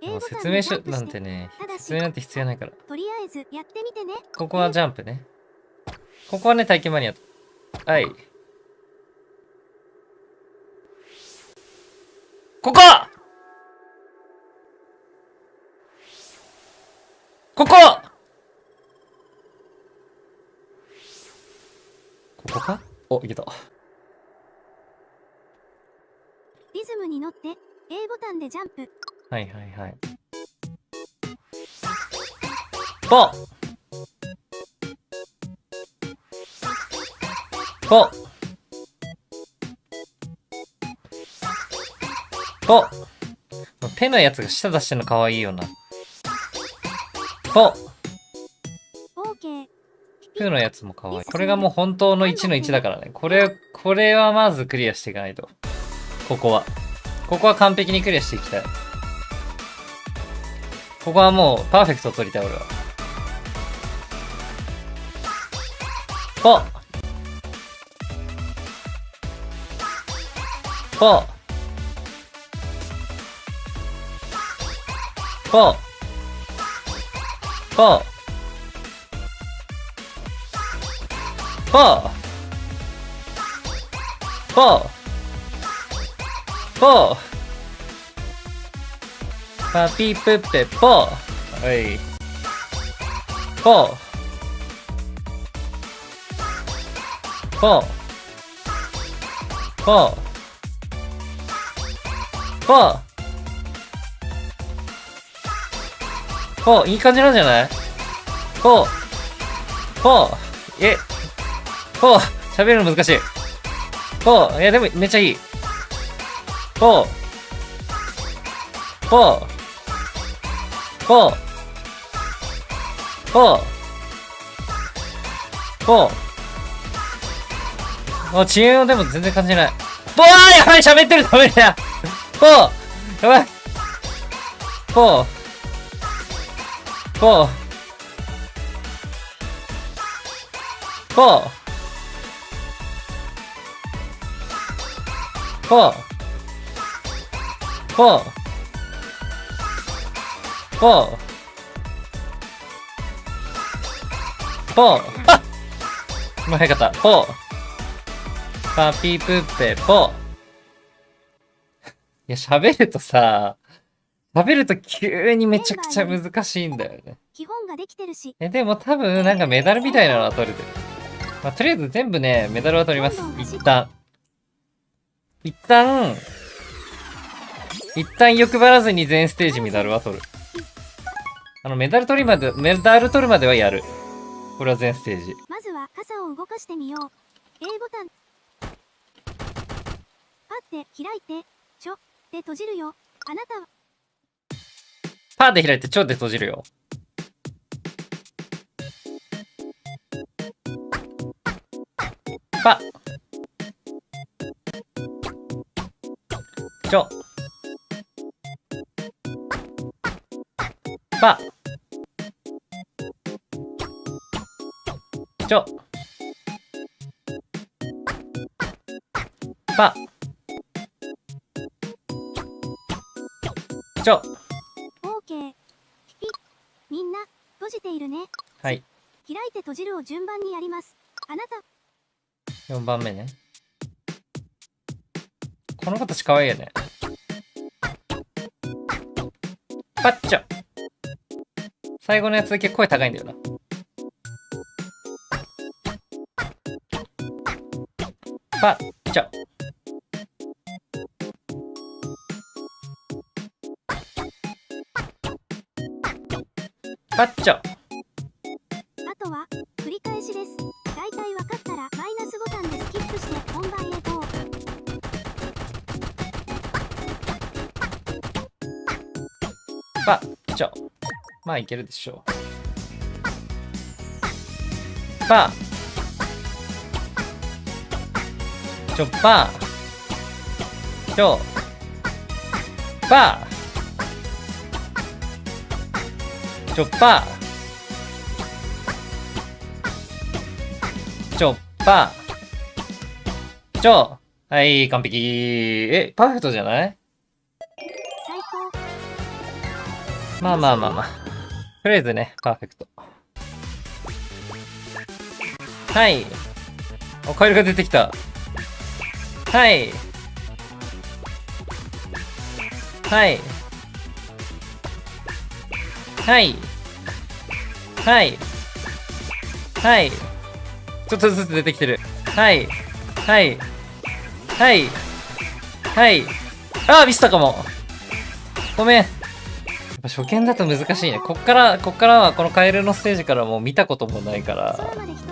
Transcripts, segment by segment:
もう説明書なんてね、説明なんて必要ないから。とりあえずやってみてね。ここはジャンプね。ここはね、体験マニア。はい。ここここここか？お、いけた。リズムに乗って A ボタンでジャンプ。はいはいはい。ポンポンポンペのやつが舌出してんのかわいいよな。ポンOK。プーのやつもかわいい。これがもう本当の1の1だからね。これはまずクリアしていかないと。ここは完璧にクリアしていきたい。ここはもうパーフェクトを取りたい俺は。ポンポンポンポンポンポンポンパピプッペポンはい。ポンポンポンポンポンいい感じなんじゃない？ポンポンポン喋るの難しい。ポンいやでもめっちゃいい。ポンポンポンポンポン遅延をでも全然感じない。ポンやばい喋ってるダメだよポンやばいポンポンポンポンポンポンポンあっもう早かったポンパピプッペポンいや喋ると急にめちゃくちゃ難しいんだよね。基本ができてるし。でも多分なんかメダルみたいなのは取れてる。まあ、とりあえず全部ね、メダルは取ります。一旦欲張らずに全ステージメダルは取る。メダル取るまではやる。これは全ステージ。まずは傘を動かしてみよう。A ボタン。パって開いて、ちょで閉じるよ。あなたは。パーで開いてちょで閉じるよ。パちょパちょパちょ OK。みんな、閉じているね。はい。開いて閉じるを順番にやります。あなた。4番目ね。この子たち可愛いよね。パッチョ最後のやつだけ声高いんだよな。パッチョパッチョあとは、繰り返しです。だいたい分かったらマイナスボタンでスキップして本番へゴー。パッチョまあいけるでしょう。パちょパちょパちょパちょパちょはい完璧パーフェクトじゃない？最高。まあまあまあまあ。とりあえずね、パーフェクト。はい。お、カエルが出てきた。はい。はい。はい。はい。はい。ちょっとずつ出てきてる。はい。はい。はい。はい。あー、ミスったかも。ごめん。やっぱ初見だと難しいね。こっからはこのカエルのステージからもう見たこともないから、空まで一つ。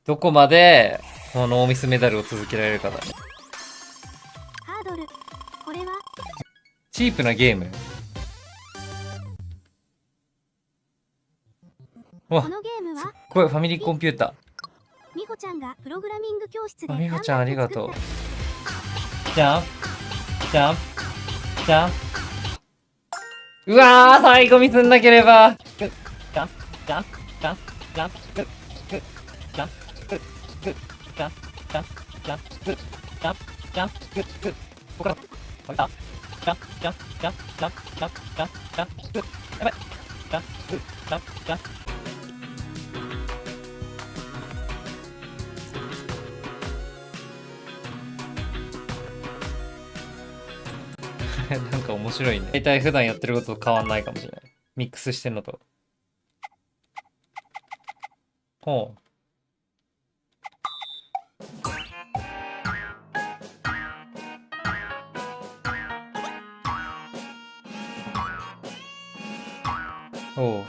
どこまでこのノーミスメダルを続けられるかだ。ハードル。これはチープなゲーム。わ、このゲームはこれファミリーコンピューター。みほちゃんがプログラミング教室でみほちゃんありがとう頑張って作っ。じゃんじゃんじゃん。うわー、最後ミスんなければ。じゃんじゃんじゃんじゃんじゃんじゃんじゃんじゃんじゃんじゃんじゃんここから降りたじゃんじゃんじゃんじゃんじゃんじゃんじゃんやばいじゃんじゃんじゃんなんか面白いね。大体普段やってることと変わんないかもしれない。ミックスしてんのと。ほう。おう。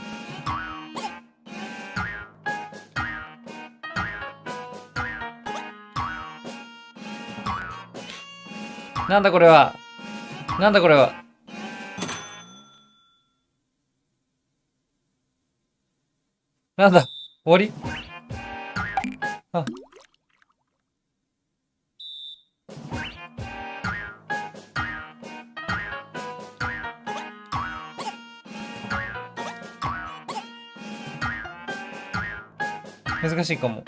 なんだこれは。なんだこれは。なんだ、終わり。あ。難しいかも。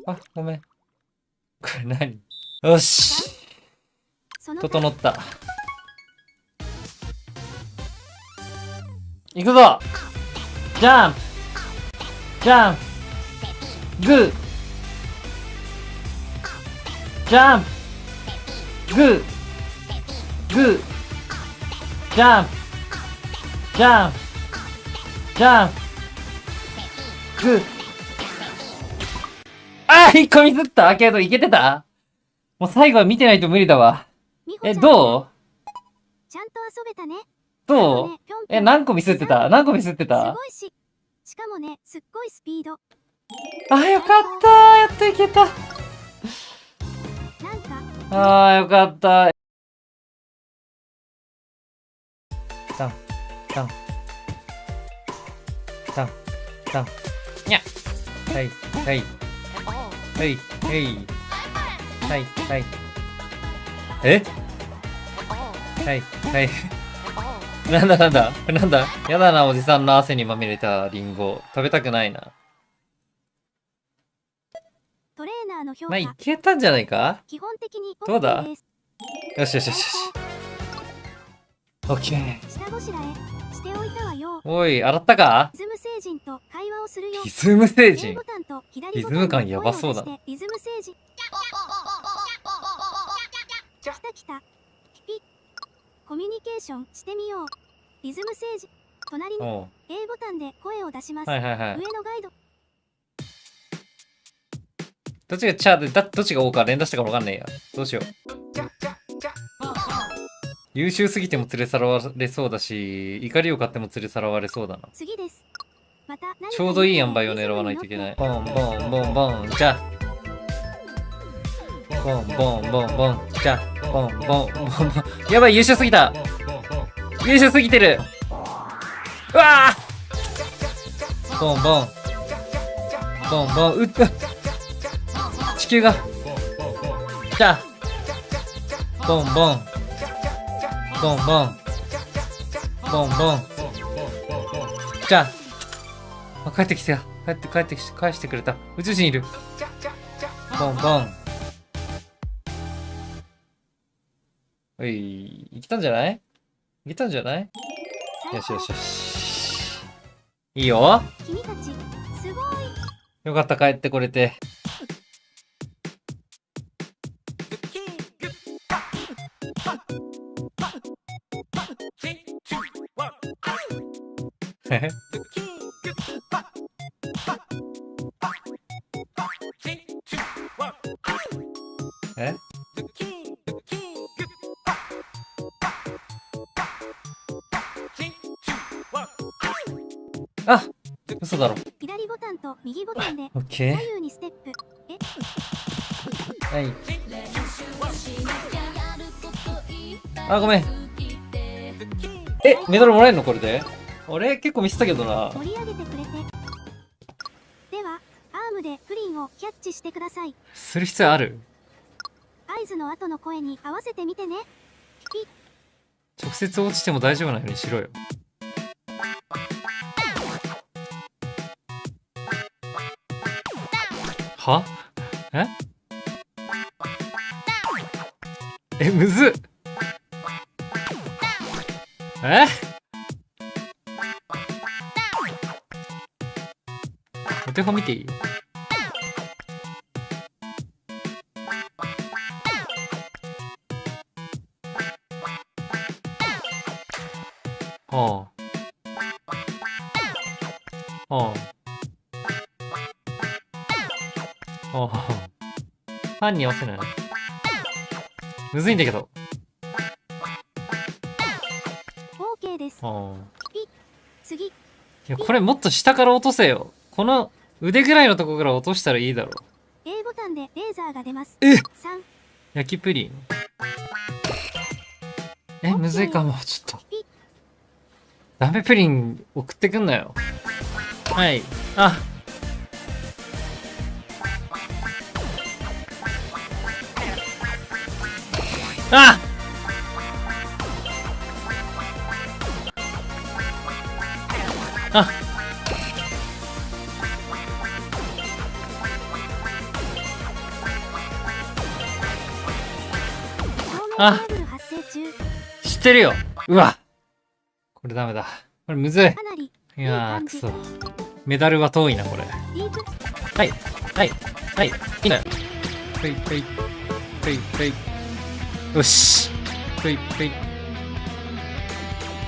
あ、ごめん。これ何？よし。その整った。いくぞ！ジャンプ！ジャンプ！グー！ジャンプ！グー！グー！ジャンプ！ジャンプ！ジャンプ！グー！あー、一個ミスったけどいけてた？もう最後は見てないと無理だわ。どう？ちゃんと遊べたね。どう？何個ミスってた？何個ミスってた？すごいし。しかもね、すっごいスピード。あ、よかったー。やっといけた。なんか、あー、よかった。ダン、ダン、ダン、ダン。にゃ。はい、はい。はい、はい。はい、はい。え？はい、はい。なんだなんだなんだやだな、おじさんの汗にまみれたリンゴ。食べたくないな。トレーナーの評価。まあ、いけたんじゃないか？基本的に OK どうだ？です。よしよしよしよし。オッケー。下ごしらえしておいたわよ。おい、洗ったか？リズム星人と会話をするよ。リズム星 A 人ボタンと左リボタンズム感やばそうだな。リズム星人。来た来た。ピピ。コミュニケーションしてみよう。リズム星人。隣におう。 A ボタンで声を出します。はいはいはい。上のガイド。どっちがチャーで、どっちが王か連打したかわかんねえや。どうしよう。優秀すぎても連れ去られそうだし、怒りを買っても連れ去られそうだな。次です。また何かちょうどいい塩梅を狙わないといけない。ボンボンボンボン、じゃあ。ボンボンボンボン、じゃあ。ボンボンボンボン。やばい、優秀すぎた。優秀すぎてる。うわぁボンボン。ボンボン、地球が。じゃあ。ボンボン。ボンボン。ボンボン。じゃあ。帰ってきたよ。返してくれた。宇宙人いる。ボンボン。おい、来たんじゃない？いけたんじゃない？最高よしよしよし。いいよ。君たちすごい。よかった、帰ってこれて。ええあ、嘘だろ。左ボタンと右ボタンでオッケ左右にステップ。ー。はい。あ、ごめん。メダルもらえるのこれで？俺結構ミスったけどな。盛り上げてくれて。ではアームでプリンをキャッチしてください。する必要ある？合図の後の声に合わせてみてね。ピッ。直接落ちても大丈夫なようにしろよ。は？むずっ。お手本見ていい？はあ。はあ。はあ。ファンに合わせない。むずいんだけど。OK です。はあ。ピッ。次。いや、これもっと下から落とせよ。この腕ぐらいのとこから落としたらいいだろ。A ボタンでレーザーが出ます。え3。焼きプリン。むずいかも。ちょっと。ダメプリン送ってくんなよ。はい。あ。あああ知ってるよ。うわこれダメだ。これむずい。いやー、くそ。メダルは遠いな、これ。はい。はい。はい。いいね。はい。はい。はい。はい。よし。はい。はい。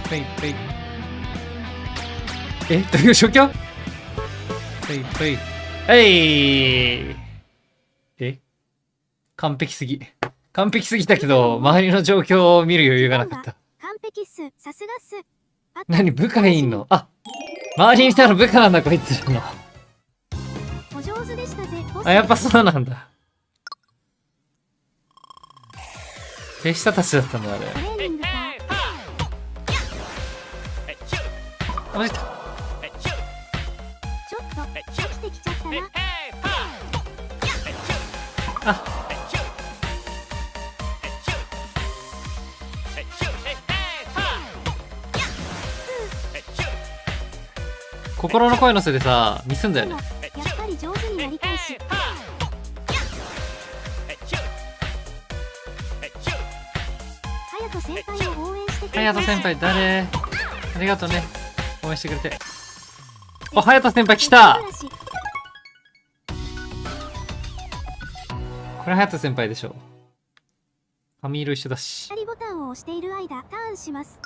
はい。はい。どういう状況？はい。はい。はい。完璧すぎ。完璧すぎたけど、周りの状況を見る余裕がなかった。完璧っす。さすがっす。何部下いんの？あ、周りにいたの部下なんだこいつらの。お上手でしたぜ。あ、やっぱそうなんだ。手下たちだったんだあれ。トレーニングか。あ、間違えた。ちょっと飽きてきちゃったな。あ。心の声のせでさ、ミスんだよね。やっぱり上手になりたいし。隼人先輩を応援してくれて。隼人先輩誰？ありがとうね。応援してくれて。あ、隼人先輩来た！これ隼人先輩でしょ。髪色一緒だし。左ボタンを押している間、ターンします。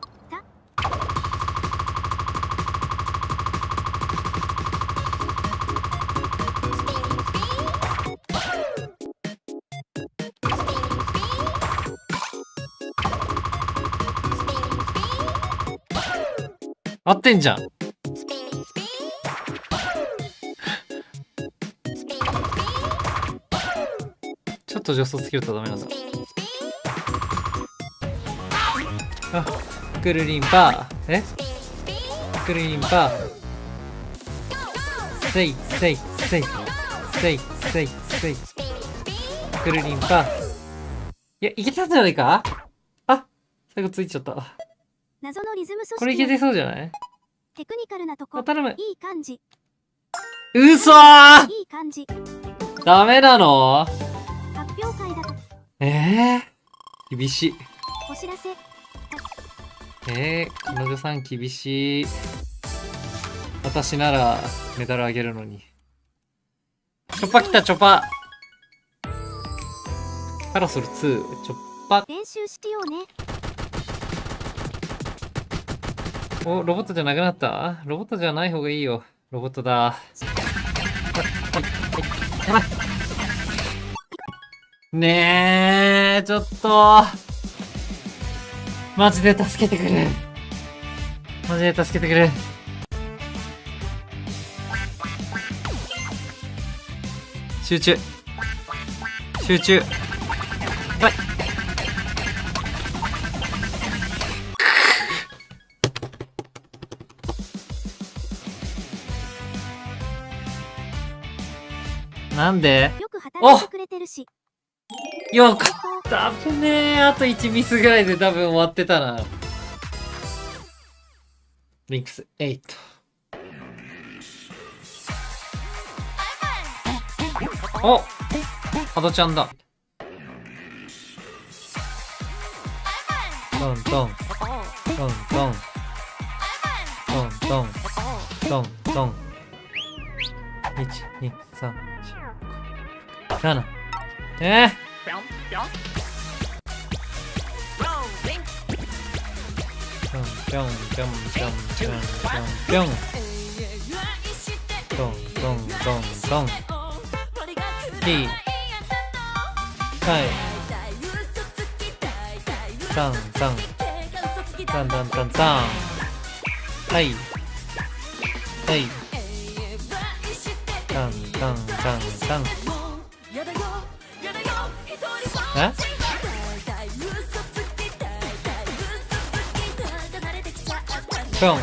合ってんじゃん。ちょっと助走つけるとダメなんだ。あ、くるりんぱー。くるりんぱー。せいせいせいせいせいせい。くるりんぱー。いや、いけたんじゃないか？あ、最後ついちゃった。謎のリズム組織。これいけてそうじゃない？テクニカルなとこ。頼む。いい感じ。うそー！いい感じ。ダメなの？発表会だと。厳しい。お知らせ。この予算厳しい。私ならメダルあげるのに。チョッパ来た、チョッパ。パラソル2、チョッパ。練習しようね。お、ロボットじゃなくなった？ロボットじゃない方がいいよ。ロボットだ。ねえ、ちょっと。マジで助けてくれ。マジで助けてくれ。集中。集中。はい。なんで？よく働いてくれてるし。よかった。危ねえ。あと1ミスぐらいで多分終わってたな。リンクス8。お、ハドちゃんだ。トントン。トントン。トントン。トントン。1、2、3、4、5、7。ぴょんぴょんぴょんぴょんぴょんぴょんぴょん。トントントントン。2、はい。3、3。タンタンタンタン。はい。はい。タンタンタンタン。え？ぴょん。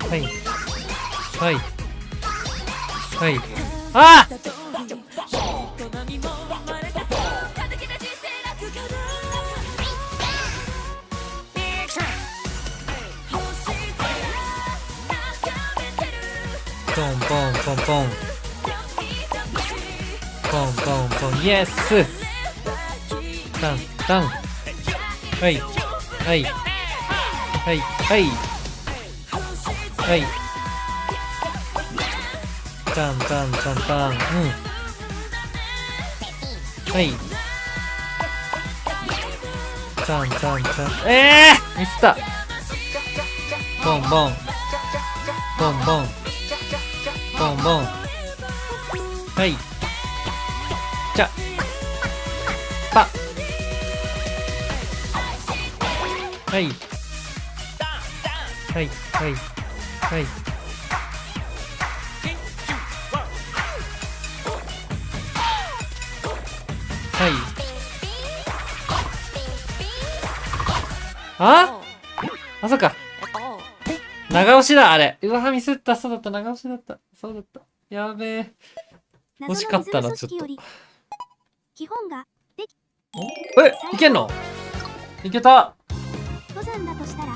はい。はい。はい。ああ！ポンポンポンポン。ポンポンポン。イエス！タンタン。はい。はい。はい。はい。はい。タンタンタンタン。うん。はい。タンタンタン。ミスった。ボンボン。ボンボン。ボンボン。はい。じゃ。パ。はい。はい。はい。はい。はい。あ、そっか。長押しだ、あれ。うわ、ミスった。そうだった。長押しだった。そうだった。やべえ。惜しかったな、ちょっと。基本ができ。いけんの？いけた。登山だとしたら